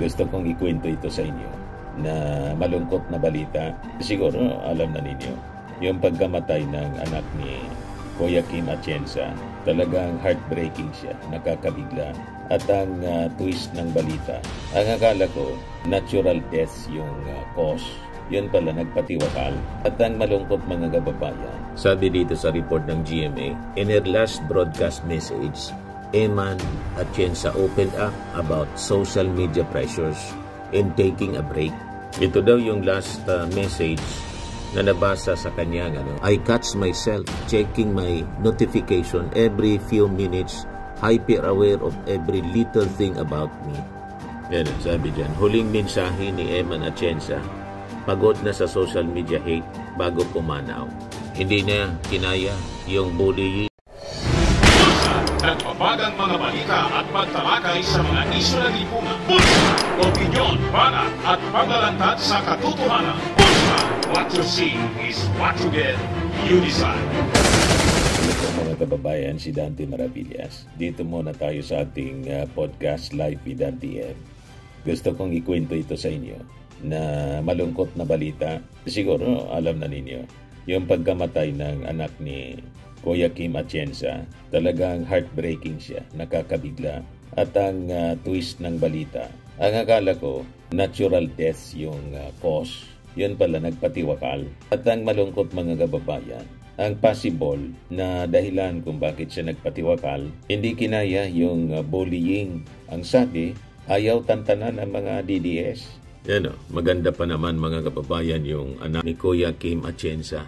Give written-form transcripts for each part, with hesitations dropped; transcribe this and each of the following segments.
Gusto kong ikwento ito sa inyo na malungkot na balita. Siguro alam na ninyo, yung pagkamatay ng anak ni Kuya Kim Atienza. Talagang heartbreaking siya, nakakabigla. At ang twist ng balita, ang akala ko natural death yung cause. Yun pala, nagpatiwakal. At ang malungkot mga kababayan, sabi dito sa report ng GMA, in her last broadcast message, Eman Atienza opened up about social media pressures in taking a break. Ito daw yung last message na nabasa sa kanyang I catch myself checking my notification every few minutes, hyper aware of every little thing about me. Yan, sabi dyan, huling mensahe ni Eman Atienza, pagod na sa social media hate bago pumanaw. Hindi na kinaya yung bullying. Nagpapagang mga balita at pagtalakay sa mga isyu na lipungan. Bulsa! Opinyon, banat at paglalantad sa katotohanan. Bulsa! What you see is what you get. You decide. Ito mga kababayan, si Dante Maravillas. Dito muna tayo sa ating podcast live with Dante M. Gusto kong ikwento ito sa inyo na malungkot na balita. Siguro alam na ninyo, yung pagkamatay ng anak ni Kuya Kim Atienza. Talagang heartbreaking siya, nakakabigla. At ang twist ng balita, ang akala ko natural death yung cause. Yun pala, nagpatiwakal. At ang malungkot mga kababayan, ang possible na dahilan kung bakit siya nagpatiwakal, hindi kinaya yung bullying. Ang sabi, ayaw tantanan ang mga DDS. Yan maganda pa naman mga kababayan yung anak ni Kuya Kim Atienza.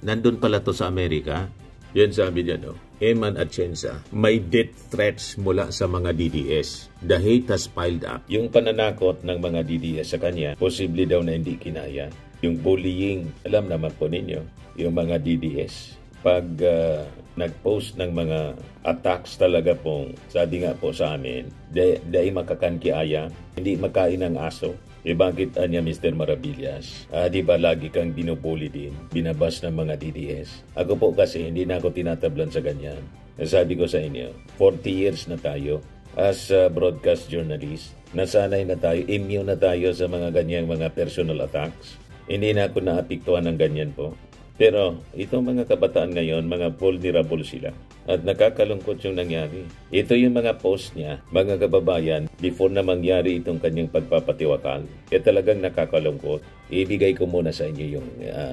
Nandun pala to sa Amerika. Yan sabi dyan, Eman Atienza, may death threats mula sa mga DDS. The hate has piled up. Yung pananakot ng mga DDS sa kanya, posible daw na hindi kinaya. Yung bullying, alam naman po ninyo, yung mga DDS. Pag nag-post ng mga attacks talaga pong, sabi nga po sa amin, dahil makakankiaya, hindi makain ng aso. Bakit niya Mr. Maravillas? Di ba lagi kang binubuli din, binabas ng mga DDS? Ako po kasi hindi na ako tinatablan sa ganyan. Sabi ko sa inyo, 40 years na tayo as broadcast journalist. Nasanay na tayo, immune na tayo sa mga ganyang mga personal attacks. Hindi na ako naapektuhan ng ganyan po. Pero itong mga kabataan ngayon, mga vulnerable sila. At nakakalungkot yung nangyari. Ito yung mga post niya, mga kababayan, before na mangyari itong kanyang pagpapatiwakal. Kaya talagang nakakalungkot. Ibigay ko muna sa inyo yung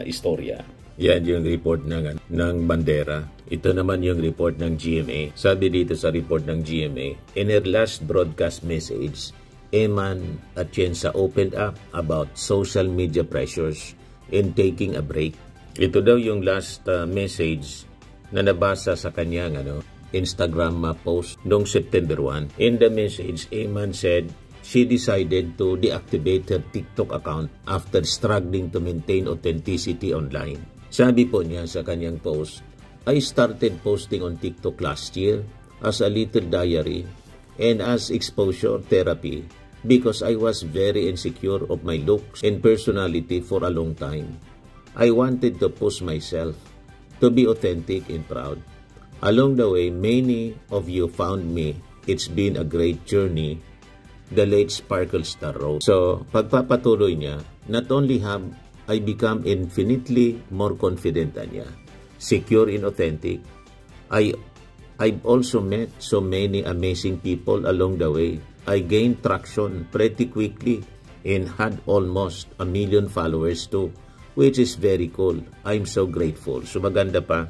istorya. Yan yung report ng Bandera. Ito naman yung report ng GMA. Sabi dito sa report ng GMA, in her last broadcast message, Eman Atienza opened up about social media pressures in taking a break. Ito daw yung last message na nabasa sa kanyang Instagram post noong September 1. In the message, Eman said she decided to deactivate her TikTok account after struggling to maintain authenticity online. Sabi po niya sa kanyang post, I started posting on TikTok last year as a little diary and as exposure therapy because I was very insecure of my looks and personality for a long time. I wanted to push myself to be authentic and proud. Along the way, many of you found me. It's been a great journey. The late Sparkle Star wrote. So, pagpapatuloy niya, not only have I become infinitely more confident niya, secure and authentic, I've also met so many amazing people along the way. I gained traction pretty quickly and had almost 1 million followers too, which is very cool. I'm so grateful. So maganda pa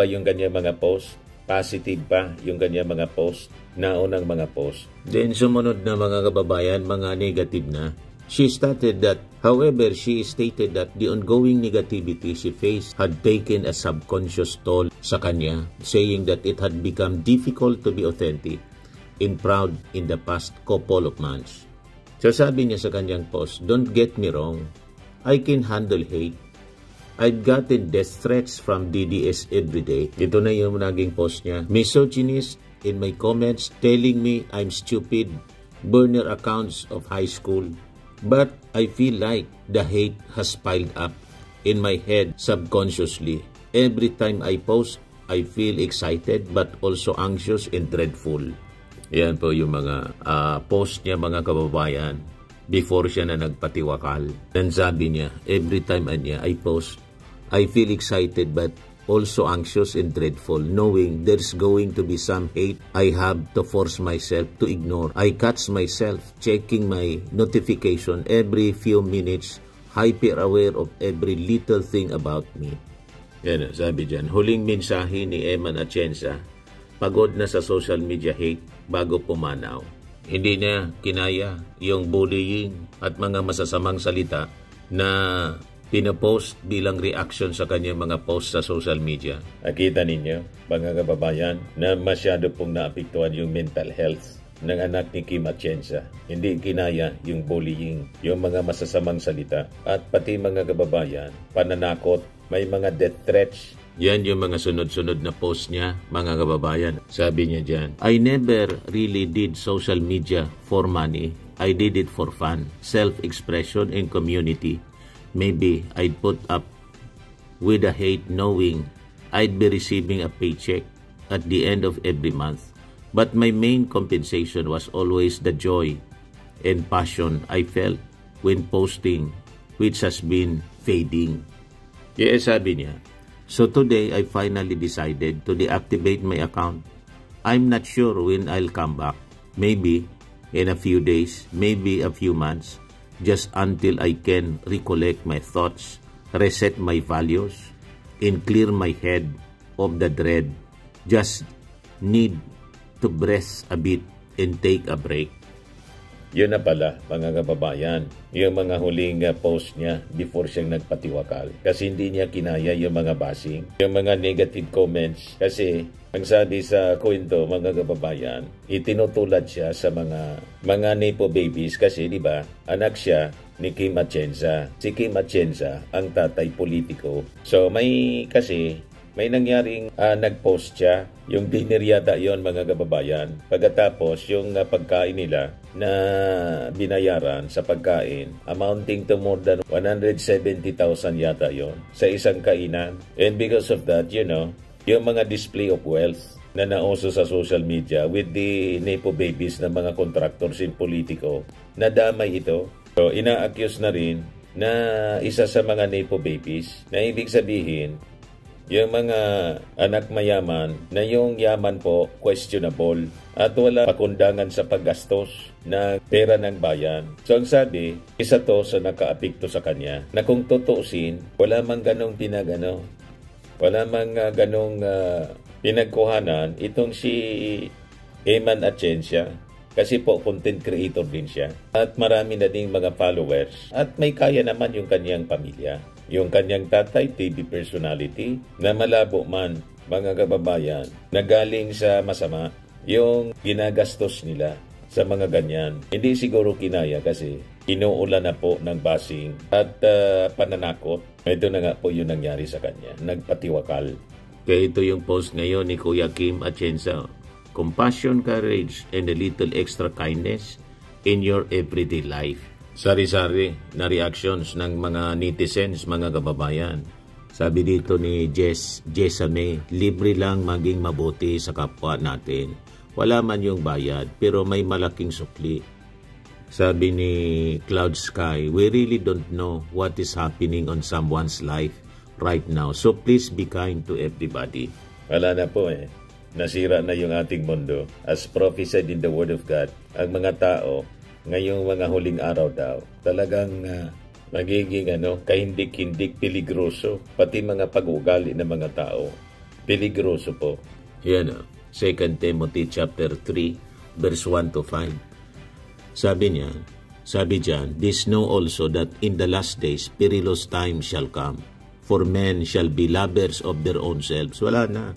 yung kanyang mga post. Positive pa yung kanyang mga post. Naunang mga post. Then sumunod na mga kababayan, mga negative na. She stated that, however, she stated that the ongoing negativity she faced had taken a subconscious toll sa kanya, saying that it had become difficult to be authentic and proud in the past couple of months. So sabi niya sa kanyang post, don't get me wrong, I can handle hate. I've gotten death threats from DDS every day. Ito na yung naging post niya. Misogynist in my comments telling me I'm stupid, burner accounts of high school. But I feel like the hate has piled up in my head subconsciously. Every time I post, I feel excited but also anxious and dreadful. Yan po yung mga post niya, mga kababayan, before siya na nagpatiwakal. Then sabi niya, every time I post, I feel excited but also anxious and dreadful, knowing there's going to be some hate I have to force myself to ignore. I catch myself checking my notification every few minutes, hyper aware of every little thing about me. Yan, sabi dyan, huling mensahe ni Eman Atienza, pagod na sa social media hate bago pumanaw. Hindi niya kinaya yung bullying at mga masasamang salita na pinapost bilang reaction sa kanyang mga post sa social media. Nakita ninyo, mga kababayan, na masyado pong naapektuhan yung mental health ng anak ni Kim Atienza. Hindi kinaya yung bullying, yung mga masasamang salita, at pati mga kababayan, pananakot, may mga death threats. Yan yung mga sunod-sunod na post niya, mga kababayan. Sabi niya dyan, I never really did social media for money. I did it for fun, self-expression, and community. Maybe I'd put up with the hate knowing I'd be receiving a paycheck at the end of every month. But my main compensation was always the joy and passion I felt when posting, which has been fading. Yes, sabi niya. So today, I finally decided to deactivate my account. I'm not sure when I'll come back. Maybe in a few days, maybe a few months. Just until I can recollect my thoughts, reset my values, and clear my head of the dread. Just need to breathe a bit and take a break. Yun na pala, mga kababayan, yung mga huling post niya before siyang nagpatiwakal. Kasi hindi niya kinaya yung mga bashing, yung mga negative comments. Kasi ang sabi sa kwento, mga kababayan, itinutulad siya sa mga nepo babies kasi di ba anak siya ni Kim Atienza. Si Kim Atienza ang tatay politiko. So may nangyaring nag-post siya, yung dinner yata yon, mga kababayan. Pagkatapos yung pagkain nila na binayaran sa pagkain, amounting to more than 170,000 yata yon sa isang kainan. And because of that, yung mga display of wealth na nauso sa social media with the nepo babies na mga contractors in politiko, nadamay ito. So ina-accuse na rin na isa sa mga nepo babies, na ibig sabihin, yung mga anak mayaman na yung yaman po questionable at wala pakundangan sa paggastos na pera ng bayan. So ang sabi, isa to sa nakaapekto sa kanya na kung tutuusin, wala mang ganong pinagkuhanan itong si Eman Atienza. Kasi po, content creator din siya. At marami na ding mga followers. At may kaya naman yung kanyang pamilya. Yung kanyang tatay, TV personality, na malabo man, mga kababayan, na galing sa masama, yung ginagastos nila sa mga ganyan. Hindi siguro kinaya kasi inuulan na po ng bashing at pananakot. Ito na nga po yung nangyari sa kanya. Nagpatiwakal. Kaya ito yung post ngayon ni Kuya Kim Atienza. Compassion, courage, and a little extra kindness in your everyday life. Sari-sari na reactions ng mga netizens, mga kababayan. Sabi dito ni Jessame, libre lang maging mabuti sa kapwa natin. Wala man yung bayad, pero may malaking sukli. Sabi ni Cloud Sky, we really don't know what is happening on someone's life right now. So please be kind to everybody. Wala na po Nasira na yung ating mundo. As prophesied in the Word of God, ang mga tao, ngayong mga huling araw daw, talagang magiging kahindik-hindik, peligroso. Pati mga pag-ugali ng mga tao, peligroso po. Yan 2 Timothy chapter 3, verse 1 to 5. Sabi dyan, this know also that in the last days, perilous times shall come. For men shall be lovers of their own selves. Wala na.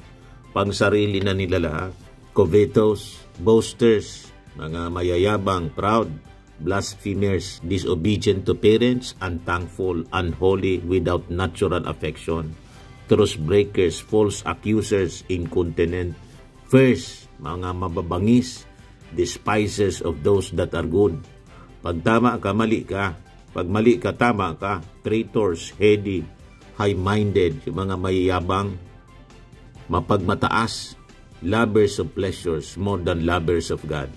Pang sarili na nila lahat. Covetous, boasters, mga mayayabang, proud, blasphemers, disobedient to parents, unthankful, unholy, without natural affection, truth breakers, false accusers, incontinent, first, mga mababangis, despisers of those that are good. Pag tama ka, mali ka. Pag mali ka, tama ka. Traitors, heady, high-minded, yung mga mayayabang, mapagmataas, lovers of pleasures more than lovers of God.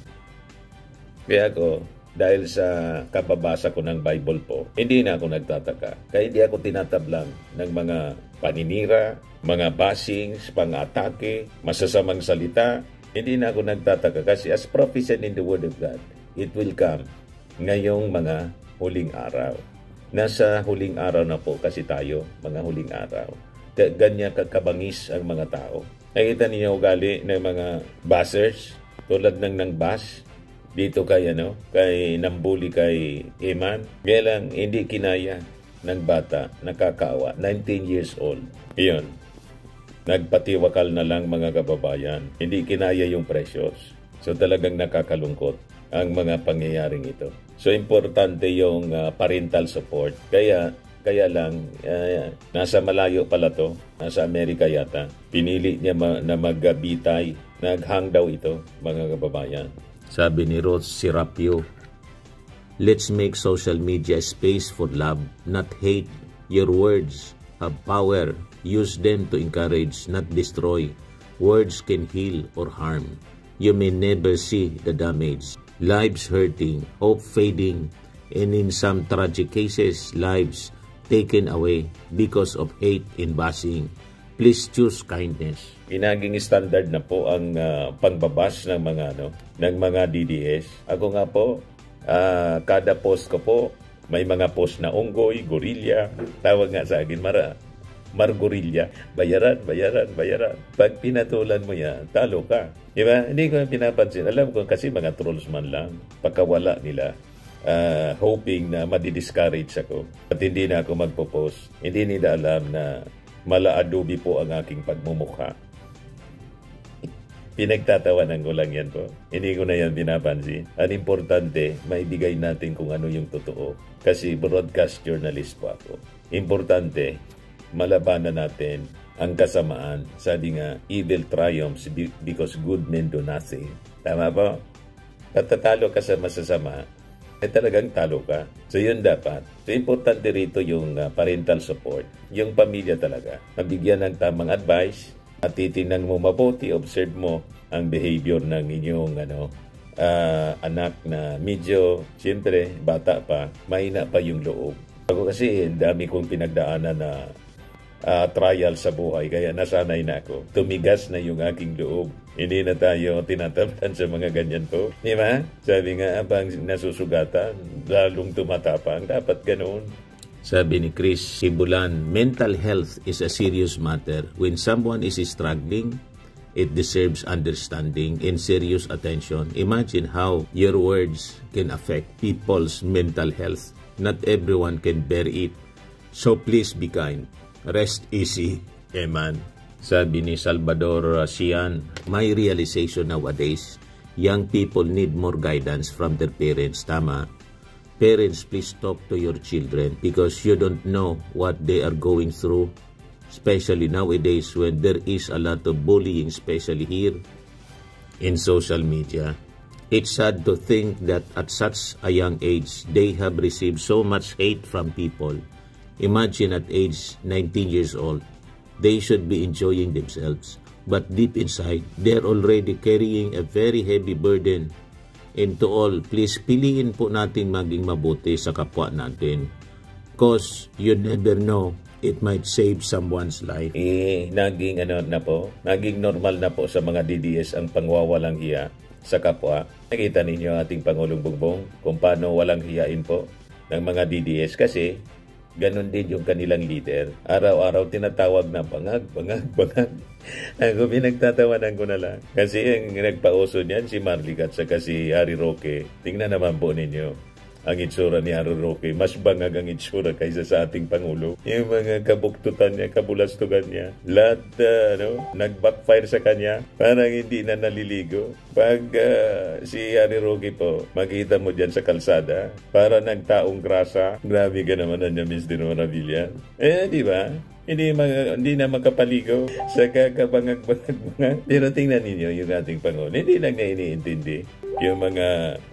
Kaya ako, dahil sa kababasa ko ng Bible po, hindi na ako nagtataka. Kaya hindi ako tinatablang ng mga paninira, mga bashings, pang-atake, masasamang salita. Hindi na ako nagtataka kasi as prophesied in the Word of God, it will come ngayong mga huling araw. Nasa huling araw na po kasi tayo, mga huling araw. Ganyan kakabangis ang mga tao. Nakita niyo ugali ng mga bashers, tulad ng bash, dito kay nambuli kay Eman. Kaya lang, hindi kinaya ng bata, nakakaawa, 19 years old. Iyon, nagpatiwakal na lang mga kababayan. Hindi kinaya yung Precious. So talagang nakakalungkot ang mga pangyayaring ito. So importante yung parental support. Kaya lang, nasa malayo pala to, nasa Amerika yata. Pinili niya na magbitay. Naghang daw ito, mga kababayan. Sabi ni Rose Serapio, let's make social media a space for love, not hate. Your words have power. Use them to encourage, not destroy. Words can heal or harm. You may never see the damage. Lives hurting, hope fading, and in some tragic cases, lives taken away because of hate and bashing. Please choose kindness. Inaging standard na po ang pangbabash ng mga DDS. Ako nga po, kada post ko po, may mga post na unggoy, gorilla. Tawag nga sa akin, margorilla. Bayaran. Pag pinatulan mo yan, talo ka. Diba? Hindi ko pinapansin. Alam ko kasi mga trolls man lang. Pagkawala nila, hoping na madi-discourage ako. At hindi na ako magpo-post. Hindi nila alam na mala-adobe po ang aking pagmumukha. Pinagtatawanan ko lang yan po. Hindi ko na yan pinapansin. Ang importante, maibigay natin kung ano yung totoo. Kasi broadcast journalist po ako. Importante, malabanan natin ang kasamaan. Sabi nga, evil triumphs because good men do nothing. Tama po? Tatatalo ka sa masasama, talagang talo ka. So yun dapat. So importante rito yung parental support. Yung pamilya talaga. Mabigyan ng tamang advice at titingnan mo mabuti, observe mo ang behavior ng inyong anak na medyo, siyempre, bata pa, mahina pa yung loob. Ako kasi, dami kong pinagdaanan na trial sa buhay, kaya nasanay na ako. Tumigas na yung aking loob. Hindi na tayo tinatamtan sa mga ganyan po. Di ba? Sabi nga, abang nasusugatan, lalong tumatapang. Dapat ganoon. Sabi ni Chris Sibulan, mental health is a serious matter. When someone is struggling, it deserves understanding and serious attention. Imagine how your words can affect people's mental health. Not everyone can bear it. So please be kind. Rest easy, Eman. Sabi ni Salvador Sian, my realization nowadays, young people need more guidance from their parents. Tama. Parents, please talk to your children because you don't know what they are going through, especially nowadays when there is a lot of bullying, especially here in social media. It's sad to think that at such a young age, they have received so much hate from people. Imagine at age 19 years old, they should be enjoying themselves. But deep inside, they're already carrying a very heavy burden. And to all, please piliin po natin maging mabuti sa kapwa natin. Because you never know, it might save someone's life. Naging normal na po sa mga DDS ang pangwawalang hiya sa kapwa. Nakita ninyo ating Pangulong Bongbong kung paano walang hiyain po ng mga DDS kasi ganon din yung kanilang leader. Araw-araw tinatawag na bangag. Ako pinagtatawanan ko na lang. Kasi ang nagpauso niyan si Marlicat saka si Harry Roque. Tingnan naman po ninyo. Ang itsura ni Harry Roque, mas bangag ang itsura kaysa sa ating Pangulo. Yung mga kabuktutan niya, kabulastugan niya, lahat nag-backfire sa kanya, parang hindi na naliligo. Pag si Harry Roque po, makita mo dyan sa kalsada, para nagtaong grasa, grabe ka naman na niya, Miss Dinora Villan. Di ba? Hindi na makapaligo sa kakabangag-bangag-bangag. Pero tingnan ninyo yung ating Pangulo. Hindi lang na iniintindi yung mga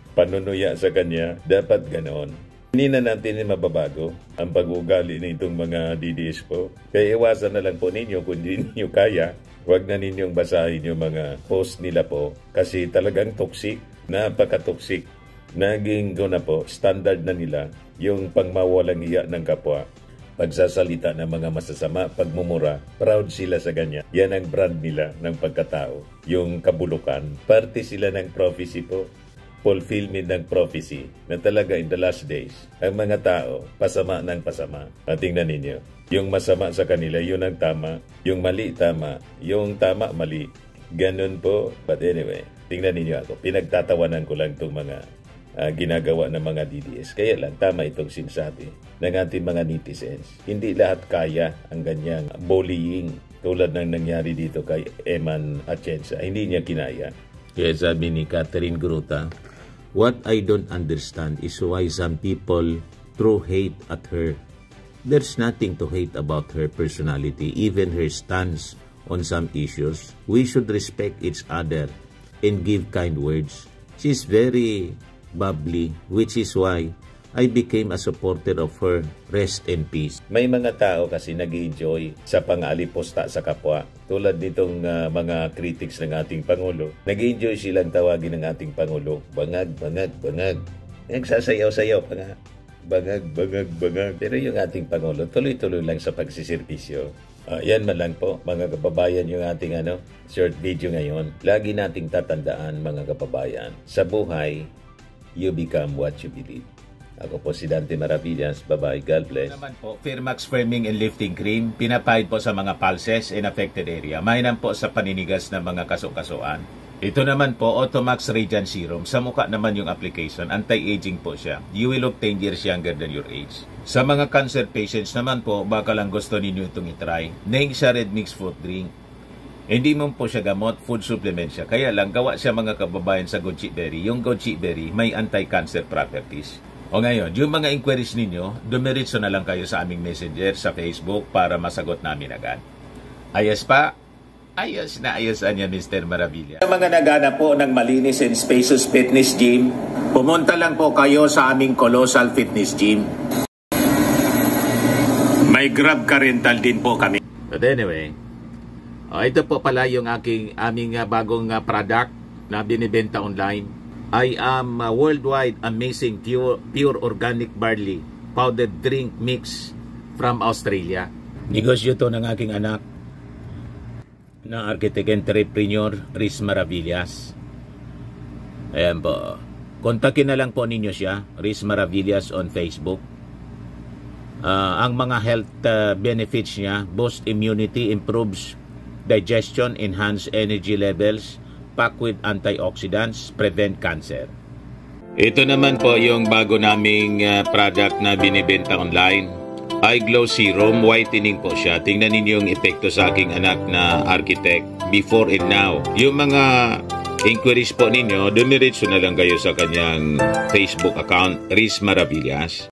panunuya sa kanya, dapat ganoon. Hindi na natin mababago ang pag-ugali nitong mga DDS po. Kaya iwasan na lang po ninyo kung hindi ninyo kaya. Huwag na ninyong basahin yung mga post nila po kasi talagang toxic, napaka-toxic. Naging standard na nila yung pangmawalang iya ng kapwa. Pagsasalita ng mga masasama, pagmumura, proud sila sa ganyan. Yan ang brand nila ng pagkatao. Yung kabulukan, parte sila ng prophecy po. Fulfillment ng prophecy na talaga in the last days, ang mga tao, pasama ng pasama. At tingnan ninyo, yung masama sa kanila, yun ang tama. Yung mali, tama. Yung tama, mali. Ganun po. But anyway, tingnan ninyo ako. Pinagtatawanan ko lang itong mga ginagawa ng mga DDS. Kaya lang, tama itong sinasabi ng ating mga netizens. Hindi lahat kaya ang ganyang bullying tulad ng nangyari dito kay Eman Atienza. Hindi niya kinaya. Kaya sabi ni Catherine Gruta, what I don't understand is why some people throw hate at her. There's nothing to hate about her personality, even her stance on some issues. We should respect each other and give kind words. She's very bubbly, which is why I became a supporter of her. Rest in peace. May mga tao kasi nag-enjoy sa pang-aliposta sa kapwa. Tulad nitong mga critics ng ating Pangulo. Nag-enjoy silang tawagin ng ating Pangulo. Bangag, bangag, bangag. Nagsasayaw-sayaw pa nga. Bangag, bangag, bangag. Pero yung ating Pangulo, tuloy-tuloy lang sa pagsisirpisyo. Yan man lang po, mga kababayan, yung ating short video ngayon. Lagi nating tatandaan, mga kababayan, sa buhay, you become what you believe. Ako po si Dante Maravillas. Bye-bye. God bless. Naman po, Firmax Firming and Lifting Cream, pinapahid po sa mga pulses in affected area. Mainam po sa paninigas ng mga kaso-kasuan. Ito naman po, Automax Radiant Serum. Sa mukha naman yung application, anti-aging po siya. You will look 10 years younger than your age. Sa mga cancer patients naman po, baka lang gusto ninyo itong itry. Naing siya Red Mix Fruit Drink. Hindi mo po siya gamot, food supplement siya. Kaya lang, gawa siya mga kababayan sa goji berry. Yung goji berry may anti-cancer properties. O ngayon, yung mga inquiries ninyo, dumiritso na lang kayo sa aming messenger sa Facebook para masagot namin agad. Ayos pa? Ayos na ayos niya, Mr. Maravilla. Sa mga nagana po ng malinis and spacious fitness gym, pumunta lang po kayo sa aming Colossal Fitness Gym. May Grab car rental din po kami. But anyway, ito po pala yung aming bagong product na binibenta online. I am worldwide amazing pure organic barley powdered drink mix from Australia. Negosyo to ng aking anak na architect entrepreneur Riz Maravillas. Ayan po. Kontakin na lang po ninyo siya, Riz Maravillas on Facebook. Ang mga health benefits niya, boost immunity, improves digestion, enhance energy levels, packed with antioxidants, prevent cancer. Ito naman po yung bago naming product na binibenta online. Eye Glow Serum, whitening po siya. Tingnan ninyo yung epekto sa aking anak na architect before and now. Yung mga inquiries po ninyo, dumiretso na lang kayo sa kanyang Facebook account, Riz Maravillas.